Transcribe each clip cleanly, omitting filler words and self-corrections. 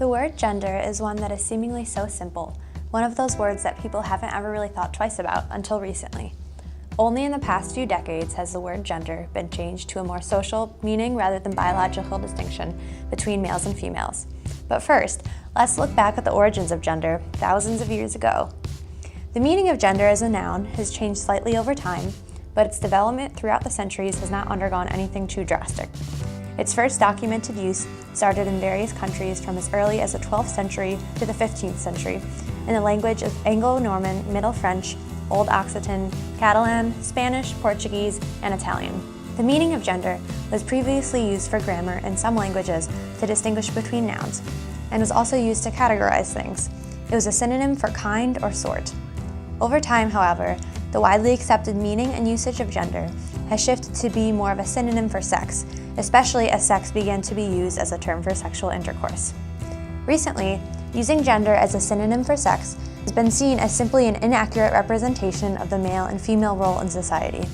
The word gender is one that is seemingly so simple, one of those words that people haven't ever really thought twice about until recently. Only in the past few decades has the word gender been changed to a more social meaning rather than biological distinction between males and females. But first, let's look back at the origins of gender thousands of years ago. The meaning of gender as a noun has changed slightly over time, but its development throughout the centuries has not undergone anything too drastic. Its first documented use started in various countries from as early as the 12th century to the 15th century in the language of Anglo-Norman, Middle French, Old Occitan, Catalan, Spanish, Portuguese, and Italian. The meaning of gender was previously used for grammar in some languages to distinguish between nouns, and was also used to categorize things. It was a synonym for kind or sort. Over time, however, the widely accepted meaning and usage of gender has shifted to be more of a synonym for sex, especially as sex began to be used as a term for sexual intercourse. Recently, using gender as a synonym for sex has been seen as simply an inaccurate representation of the male and female role in society.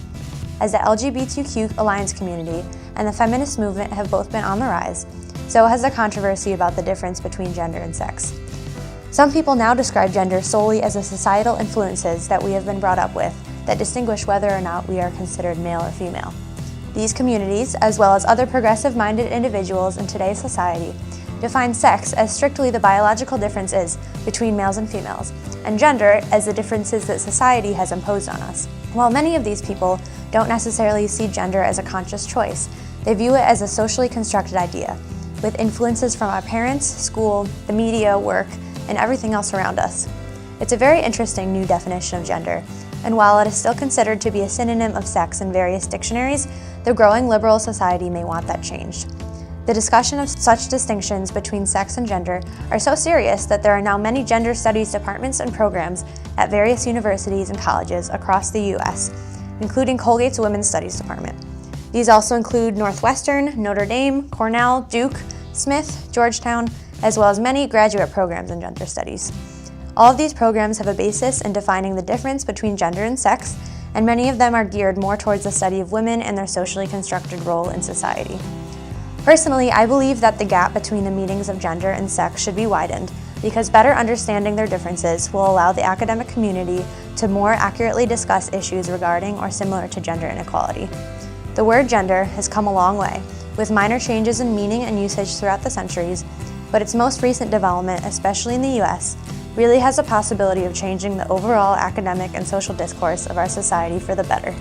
As the LGBTQ alliance community and the feminist movement have both been on the rise, so has the controversy about the difference between gender and sex. Some people now describe gender solely as the societal influences that we have been brought up with that distinguish whether or not we are considered male or female. These communities, as well as other progressive-minded individuals in today's society, define sex as strictly the biological differences between males and females, and gender as the differences that society has imposed on us. While many of these people don't necessarily see gender as a conscious choice, they view it as a socially constructed idea, with influences from our parents, school, the media, work, and everything else around us. It's a very interesting new definition of gender, and while it is still considered to be a synonym of sex in various dictionaries, the growing liberal society may want that changed. The discussion of such distinctions between sex and gender are so serious that there are now many gender studies departments and programs at various universities and colleges across the U.S., including Colgate's Women's Studies Department. These also include Northwestern, Notre Dame, Cornell, Duke, Smith, Georgetown, as well as many graduate programs in gender studies. All of these programs have a basis in defining the difference between gender and sex, and many of them are geared more towards the study of women and their socially constructed role in society. Personally, I believe that the gap between the meanings of gender and sex should be widened, because better understanding their differences will allow the academic community to more accurately discuss issues regarding or similar to gender inequality. The word gender has come a long way, with minor changes in meaning and usage throughout the centuries, but its most recent development, especially in the US, really has the possibility of changing the overall academic and social discourse of our society for the better.